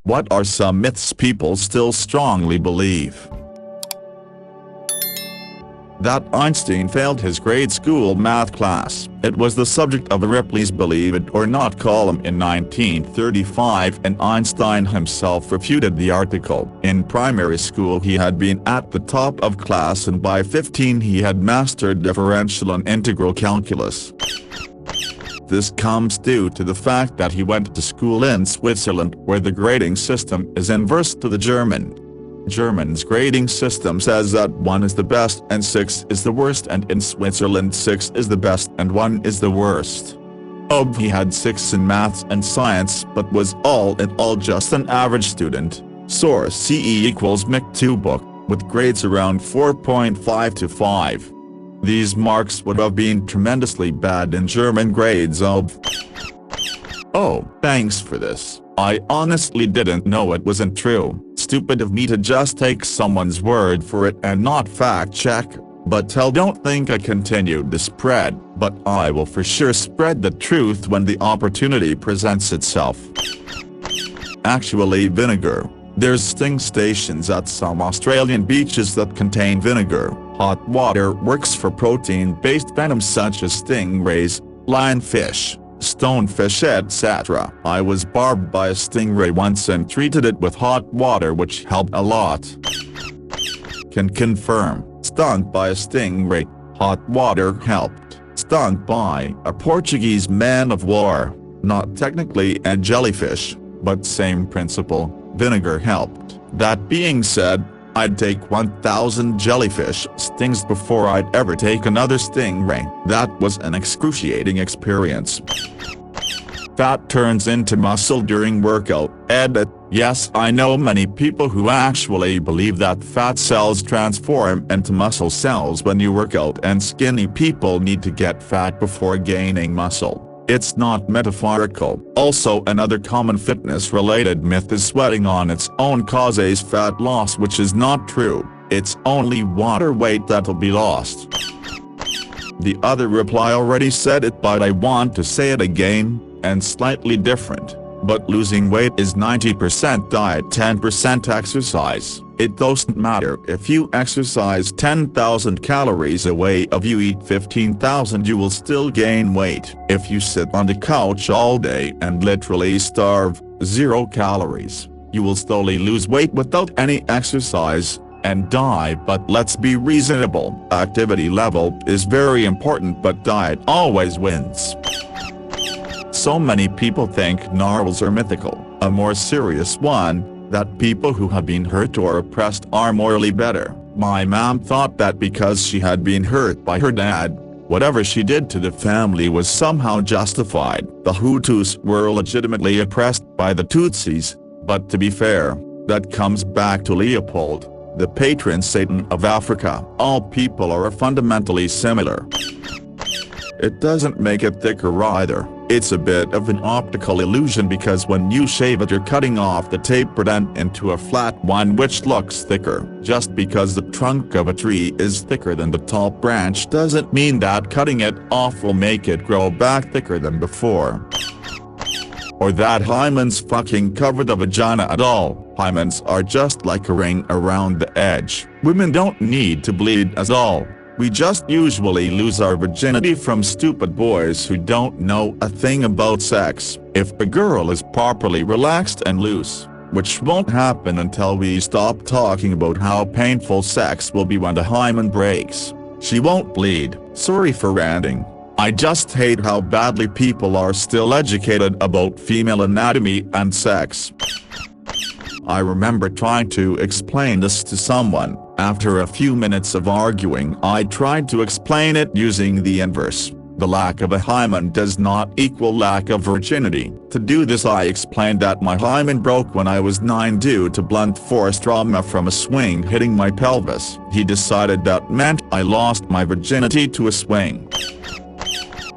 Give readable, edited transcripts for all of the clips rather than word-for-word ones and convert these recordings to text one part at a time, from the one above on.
What are some myths people still strongly believe? That Einstein failed his grade school math class. It was the subject of a Ripley's Believe It or Not column in 1935, and Einstein himself refuted the article. In primary school he had been at the top of class, and by 15 he had mastered differential and integral calculus. This comes due to the fact that he went to school in Switzerland, where the grading system is inverse to the German's grading system says that 1 is the best and 6 is the worst, and in Switzerland 6 is the best and 1 is the worst. He had 6 in maths and science, but was all in all just an average student. Source: CE=Mic2 book, with grades around 4.5 to 5. These marks would have been tremendously bad in German grades. Oh, thanks for this. I honestly didn't know it wasn't true. Stupid of me to just take someone's word for it and not fact check, but don't think I continued the spread, but I will for sure spread the truth when the opportunity presents itself. Actually, vinegar. There's sting stations at some Australian beaches that contain vinegar. Hot water works for protein-based venoms such as stingrays, lionfish, stonefish, etc. I was barbed by a stingray once and treated it with hot water, which helped a lot. Can confirm, stung by a stingray, hot water helped. Stung by a Portuguese man of war, not technically a jellyfish, but same principle, vinegar helped. That being said, I'd take 1,000 jellyfish stings before I'd ever take another stingray. That was an excruciating experience. Fat turns into muscle during workout. Edit. Yes, I know many people who actually believe that fat cells transform into muscle cells when you work out, and skinny people need to get fat before gaining muscle. It's not metaphorical. Also, another common fitness-related myth is sweating on its own causes fat loss, which is not true. It's only water weight that'll be lost. The other reply already said it, but I want to say it again, and slightly different. But losing weight is 90% diet, 10% exercise. It doesn't matter if you exercise 10,000 calories a way of you eat 15,000, you will still gain weight. If you sit on the couch all day and literally starve, 0 calories, you will slowly lose weight without any exercise, and die. But let's be reasonable. Activity level is very important, but diet always wins. So many people think narwhals are mythical. A more serious one, that people who have been hurt or oppressed are morally better. My mom thought that because she had been hurt by her dad, whatever she did to the family was somehow justified. The Hutus were legitimately oppressed by the Tutsis, but to be fair, that comes back to Leopold, the patron saint of Africa. All people are fundamentally similar. It doesn't make it thicker either. It's a bit of an optical illusion, because when you shave it you're cutting off the tapered end into a flat one which looks thicker. Just because the trunk of a tree is thicker than the top branch doesn't mean that cutting it off will make it grow back thicker than before. Or that hymens fucking cover the vagina at all. Hymens are just like a ring around the edge. Women don't need to bleed at all. We just usually lose our virginity from stupid boys who don't know a thing about sex. If a girl is properly relaxed and loose, which won't happen until we stop talking about how painful sex will be when the hymen breaks, she won't bleed. Sorry for ranting. I just hate how badly people are still educated about female anatomy and sex. I remember trying to explain this to someone. After a few minutes of arguing, I tried to explain it using the inverse. The lack of a hymen does not equal lack of virginity. To do this, I explained that my hymen broke when I was 9 due to blunt force trauma from a swing hitting my pelvis. He decided that meant I lost my virginity to a swing.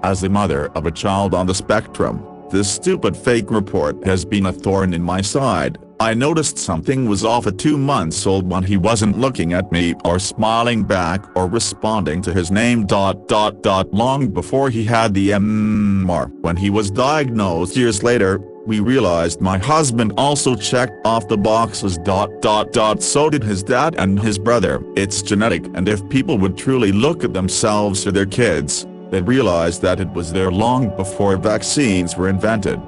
As the mother of a child on the spectrum, this stupid fake report has been a thorn in my side. I noticed something was off at 2 months old when he wasn't looking at me or smiling back or responding to his name ... long before he had the MR. When he was diagnosed years later, We realized my husband also checked off the boxes. So did his dad and his brother. It's genetic, and if people would truly look at themselves or their kids, they'd realize that it was there long before vaccines were invented.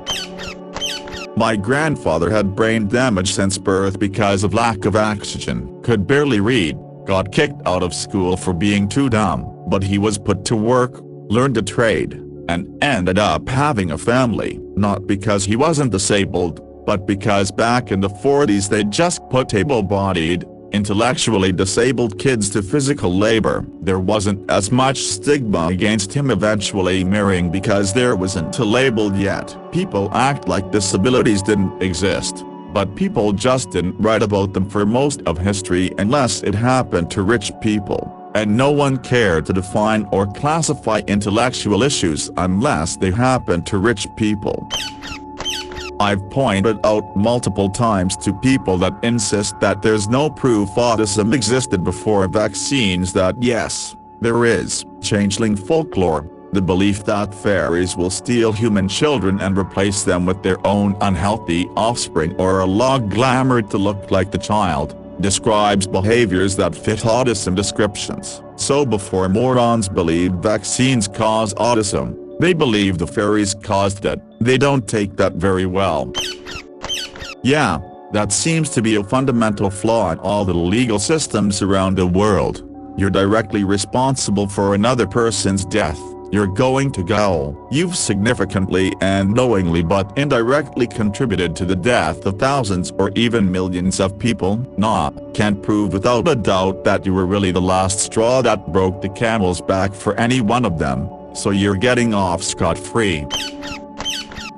My grandfather had brain damage since birth because of lack of oxygen, could barely read, got kicked out of school for being too dumb, but he was put to work, learned a trade, and ended up having a family, not because he wasn't disabled, but because back in the 40s they just put able-bodied, intellectually disabled kids to physical labor. There wasn't as much stigma against him eventually marrying because there wasn't a label yet. People act like disabilities didn't exist, but people just didn't write about them for most of history unless it happened to rich people, and no one cared to define or classify intellectual issues unless they happened to rich people. I've pointed out multiple times to people that insist that there's no proof autism existed before vaccines that yes, there is. Changeling folklore, the belief that fairies will steal human children and replace them with their own unhealthy offspring or a log glamored to look like the child, describes behaviors that fit autism descriptions. So before morons believed vaccines cause autism, they believe the fairies caused it. They don't take that very well. Yeah, that seems to be a fundamental flaw in all the legal systems around the world. You're directly responsible for another person's death. You're going to go. You've significantly and knowingly but indirectly contributed to the death of thousands or even millions of people. Nah, can't prove without a doubt that you were really the last straw that broke the camel's back for any one of them, so you're getting off scot-free.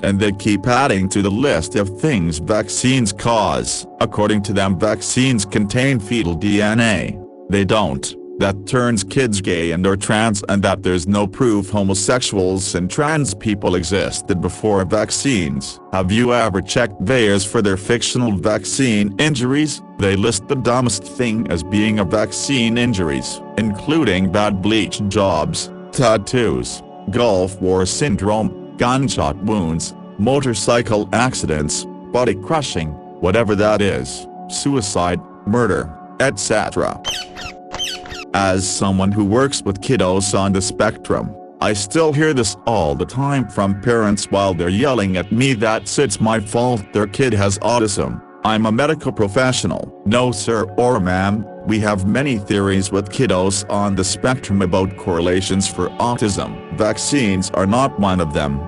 And they keep adding to the list of things vaccines cause. According to them, vaccines contain fetal DNA. They don't. That turns kids gay and or trans, and that there's no proof homosexuals and trans people existed before vaccines. Have you ever checked theirs for their fictional vaccine injuries? They list the dumbest thing as being a vaccine injuries, including bad bleach jobs, tattoos, Gulf War syndrome, gunshot wounds, motorcycle accidents, body crushing, whatever that is, suicide, murder, etc. As someone who works with kiddos on the spectrum, I still hear this all the time from parents while they're yelling at me that it's my fault their kid has autism. I'm a medical professional. No sir or ma'am, we have many theories with kiddos on the spectrum about correlations for autism. Vaccines are not one of them.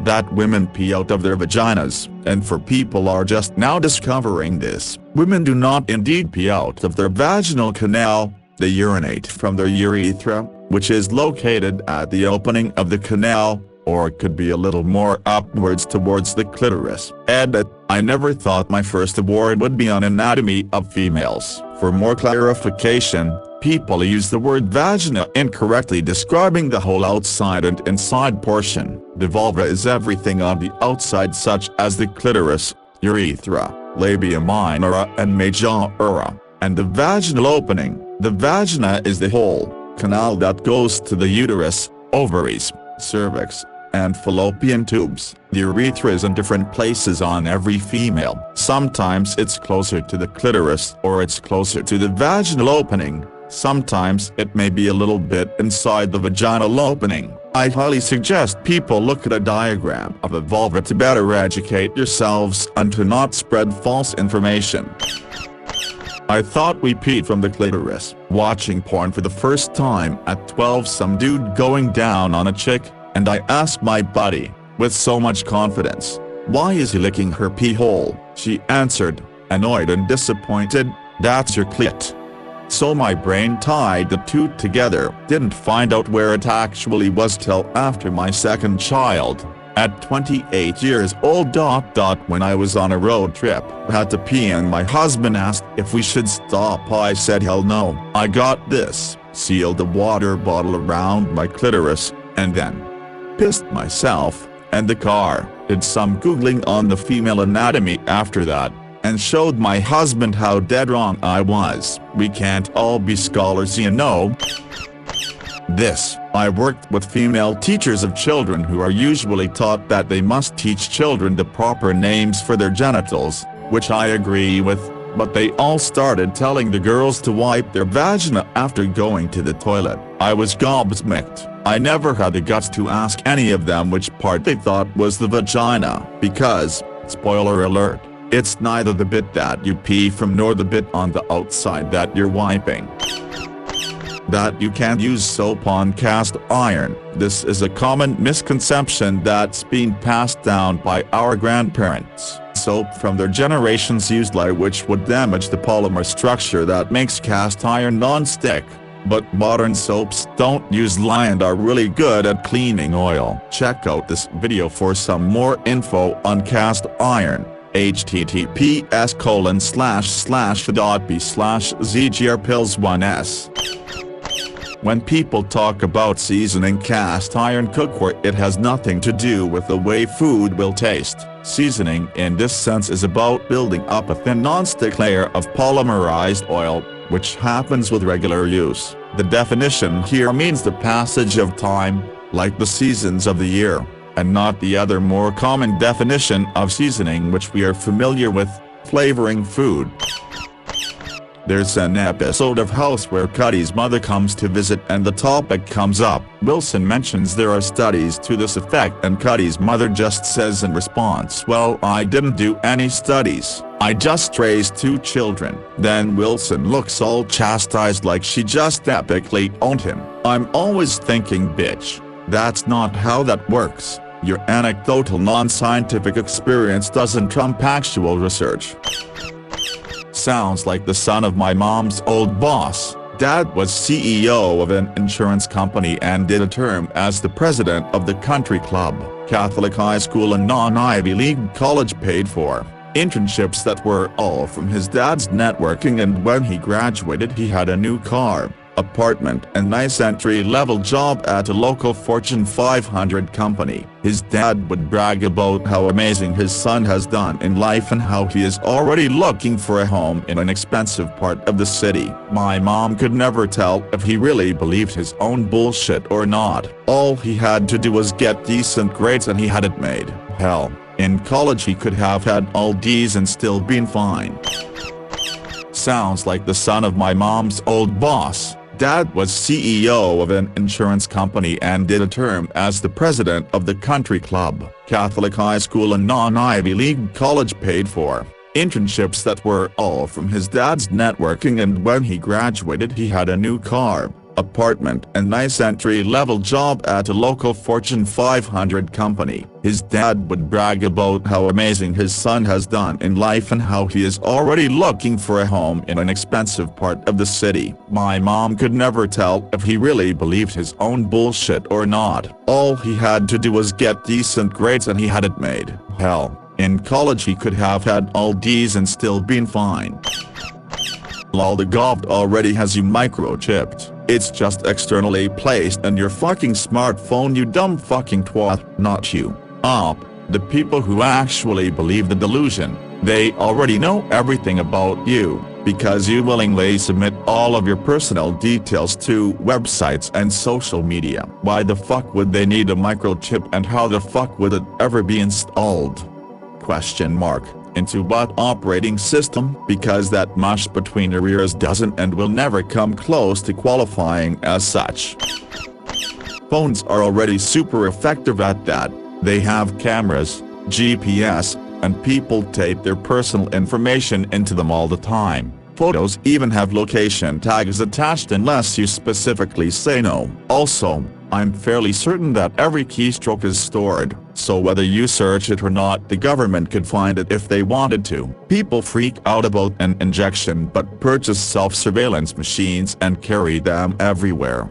That women pee out of their vaginas, and for people are just now discovering this, women do not indeed pee out of their vaginal canal, they urinate from their urethra, which is located at the opening of the canal, or it could be a little more upwards towards the clitoris. Edit: I never thought my first award would be on anatomy of females. For more clarification, people use the word vagina incorrectly, describing the whole outside and inside portion. The vulva is everything on the outside, such as the clitoris, urethra, labia minora and majora, and the vaginal opening. The vagina is the whole canal that goes to the uterus, ovaries, cervix, and fallopian tubes. The urethra is in different places on every female. Sometimes it's closer to the clitoris or it's closer to the vaginal opening. Sometimes it may be a little bit inside the vaginal opening. I highly suggest people look at a diagram of a vulva to better educate yourselves and to not spread false information. I thought we peed from the clitoris. Watching porn for the first time at 12, some dude going down on a chick, and I asked my buddy, with so much confidence, "Why is he licking her pee hole?" She answered, annoyed and disappointed, "That's your clit." So my brain tied the two together. Didn't find out where it actually was till after my second child, at 28 years old. When I was on a road trip, had to pee and my husband asked if we should stop. I said hell no. I got this, sealed the water bottle around my clitoris, and then pissed myself, and the car did some googling on the female anatomy after that, and showed my husband how dead wrong I was. We can't all be scholars, you know. This I worked with female teachers of children who are usually taught that they must teach children the proper names for their genitals, which I agree with, but they all started telling the girls to wipe their vagina after going to the toilet. I was gobsmacked. I never had the guts to ask any of them which part they thought was the vagina, because, spoiler alert, it's neither the bit that you pee from nor the bit on the outside that you're wiping. That you can't use soap on cast iron. This is a common misconception that's been passed down by our grandparents. Soap from their generations used lye, which would damage the polymer structure that makes cast iron non-stick. But modern soaps don't use lye and are really good at cleaning oil. Check out this video for some more info on cast iron. https://b/zgrpills1s. When people talk about seasoning cast iron cookware, it has nothing to do with the way food will taste. Seasoning in this sense is about building up a thin non-stick layer of polymerized oil, which happens with regular use. The definition here means the passage of time, like the seasons of the year, and not the other more common definition of seasoning which we are familiar with, flavoring food. There's an episode of House where Cuddy's mother comes to visit and the topic comes up. Wilson mentions there are studies to this effect and Cuddy's mother just says in response, "Well, I didn't do any studies. I just raised 2 children." Then Wilson looks all chastised like she just epically owned him. I'm always thinking, bitch, that's not how that works. Your anecdotal non-scientific experience doesn't trump actual research. Sounds like the son of my mom's old boss. Dad was CEO of an insurance company and did a term as the president of the country club. Catholic high school and non-Ivy League college paid for. Internships that were all from his dad's networking, and when he graduated he had a new car, apartment and nice entry-level job at a local Fortune 500 company. His dad would brag about how amazing his son has done in life and how he is already looking for a home in an expensive part of the city. My mom could never tell if he really believed his own bullshit or not. All he had to do was get decent grades and he had it made. Hell, in college he could have had all D's and still been fine. Sounds like the son of my mom's old boss. Dad was CEO of an insurance company and did a term as the president of the country club. Catholic high school and non-Ivy League college paid for. Internships that were all from his dad's networking, and when he graduated he had a new car, apartment and nice entry-level job at a local Fortune 500 company. His dad would brag about how amazing his son has done in life and how he is already looking for a home in an expensive part of the city. My mom could never tell if he really believed his own bullshit or not. All he had to do was get decent grades and he had it made. Hell, in college he could have had all D's and still been fine. Lol, the gov already has you microchipped. It's just externally placed in your fucking smartphone, you dumb fucking twat. Not you. The people who actually believe the delusion. They already know everything about you, because you willingly submit all of your personal details to websites and social media. Why the fuck would they need a microchip, and how the fuck would it ever be installed? Question mark. Into what operating system? Because that mush between your ears doesn't and will never come close to qualifying as such. Phones are already super effective at that. They have cameras, GPS, and people tape their personal information into them all the time. Photos even have location tags attached unless you specifically say no. Also, I'm fairly certain that every keystroke is stored, so whether you search it or not, the government could find it if they wanted to. People freak out about an injection but purchase self-surveillance machines and carry them everywhere.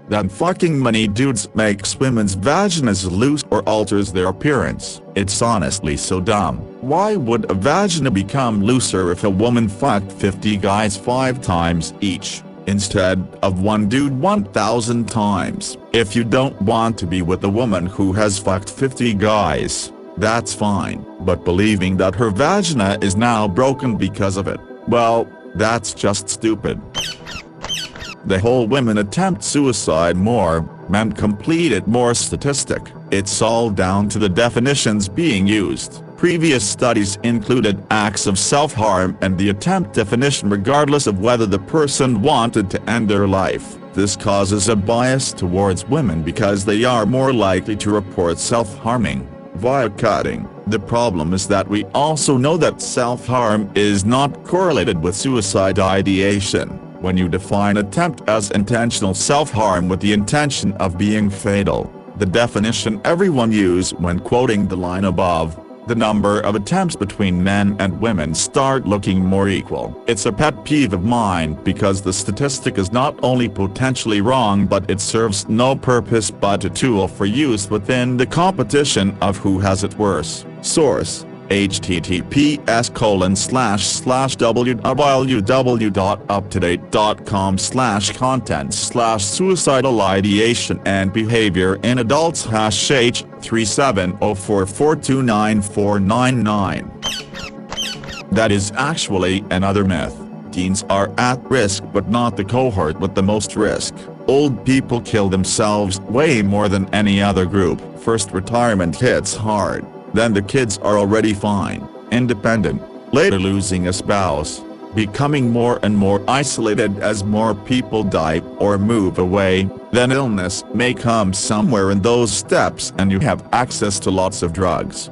That fucking money, dudes, makes women's vaginas loose or alters their appearance. It's honestly so dumb. Why would a vagina become looser if a woman fucked 50 guys 5 times each, instead of one dude 1,000 times? If you don't want to be with a woman who has fucked 50 guys, that's fine, but believing that her vagina is now broken because of it, well, that's just stupid. The whole women attempt suicide more, men complete it more statistic. It's all down to the definitions being used. Previous studies included acts of self-harm and the attempt definition regardless of whether the person wanted to end their life. This causes a bias towards women because they are more likely to report self-harming via cutting. The problem is that we also know that self-harm is not correlated with suicide ideation. When you define attempt as intentional self-harm with the intention of being fatal, the definition everyone use when quoting the line above, the number of attempts between men and women start looking more equal. It's a pet peeve of mine because the statistic is not only potentially wrong but it serves no purpose but a tool for use within the competition of who has it worse. Source: https://www.uptodate.com/content/suicidal ideation and behavior in adults #H3704429499. That is actually another myth. Teens are at risk but not the cohort with the most risk. Old people kill themselves way more than any other group. First retirement hits hard. Then the kids are already fine, independent, later losing a spouse, becoming more and more isolated as more people die or move away, then illness may come somewhere in those steps and you have access to lots of drugs.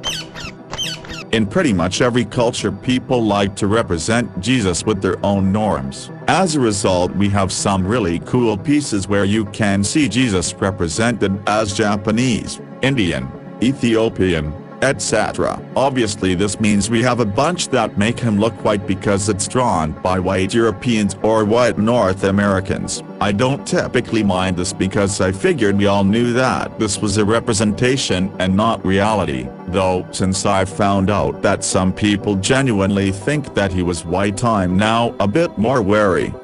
In pretty much every culture people like to represent Jesus with their own norms. As a result we have some really cool pieces where you can see Jesus represented as Japanese, Indian, Ethiopian, etc. Obviously this means we have a bunch that make him look white because it's drawn by white Europeans or white North Americans. I don't typically mind this because I figured we all knew that this was a representation and not reality, though since I found out that some people genuinely think that he was white I'm now a bit more wary.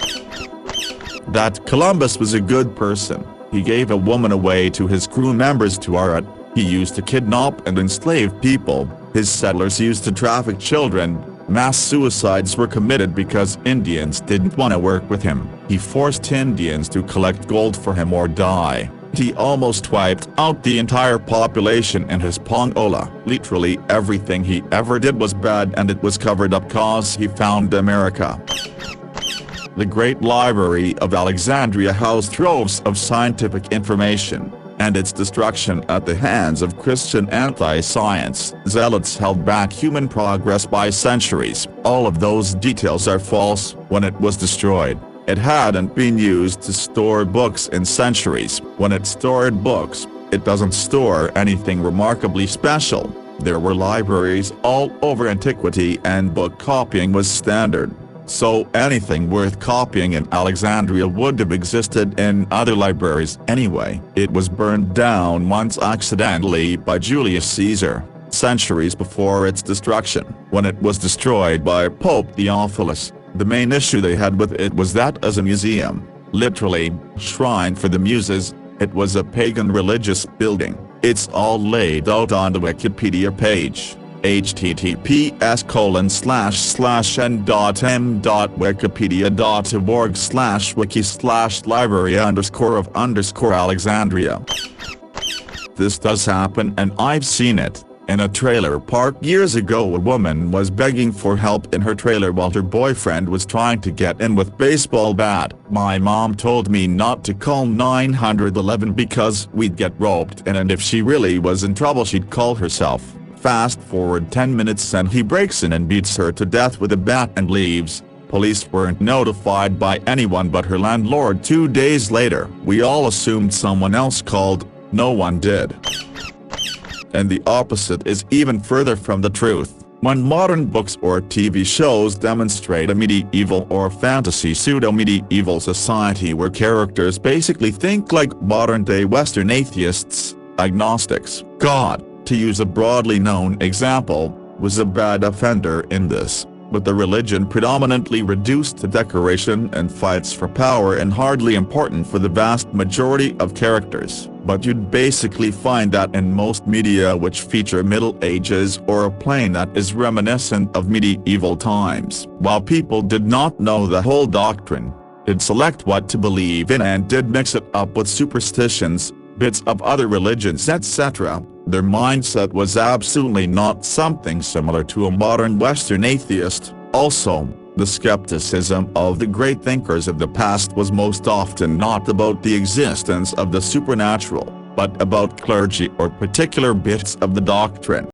That Columbus was a good person. He gave a woman away to his crew members to Arat. He used to kidnap and enslave people, his settlers used to traffic children, mass suicides were committed because Indians didn't want to work with him. He forced Indians to collect gold for him or die. He almost wiped out the entire population in his Pongola. Literally everything he ever did was bad and it was covered up cause he found America. The Great Library of Alexandria housed troves of scientific information, and its destruction at the hands of Christian anti-science zealots held back human progress by centuries. All of those details are false. When it was destroyed, it hadn't been used to store books in centuries. When it stored books, it doesn't store anything remarkably special. There were libraries all over antiquity and book copying was standard. So anything worth copying in Alexandria would have existed in other libraries anyway. It was burned down once accidentally by Julius Caesar, centuries before its destruction. When it was destroyed by Pope Theophilus, the main issue they had with it was that as a museum, literally, shrine for the muses, it was a pagan religious building. It's all laid out on the Wikipedia page. https://n.m.wikipediaorg/wiki/library_of_Alexandria. This does happen and I've seen it. In a trailer park years ago a woman was begging for help in her trailer while her boyfriend was trying to get in with baseball bat. My mom told me not to call 911 because we'd get roped in and if she really was in trouble she'd call herself. Fast forward 10 minutes and he breaks in and beats her to death with a bat and leaves. Police weren't notified by anyone but her landlord 2 days later. We all assumed someone else called, no one did. And the opposite is even further from the truth. When modern books or TV shows demonstrate a medieval or fantasy pseudo-medieval society where characters basically think like modern-day Western atheists, agnostics, God, to use a broadly known example, was a bad offender in this, but the religion predominantly reduced to decoration and fights for power and hardly important for the vast majority of characters. But you'd basically find that in most media which feature Middle Ages or a plane that is reminiscent of medieval times. While people did not know the whole doctrine, He'd select what to believe in and did mix it up with superstitions, bits of other religions etc. Their mindset was absolutely not something similar to a modern Western atheist. Also, the skepticism of the great thinkers of the past was most often not about the existence of the supernatural, but about clergy or particular bits of the doctrine.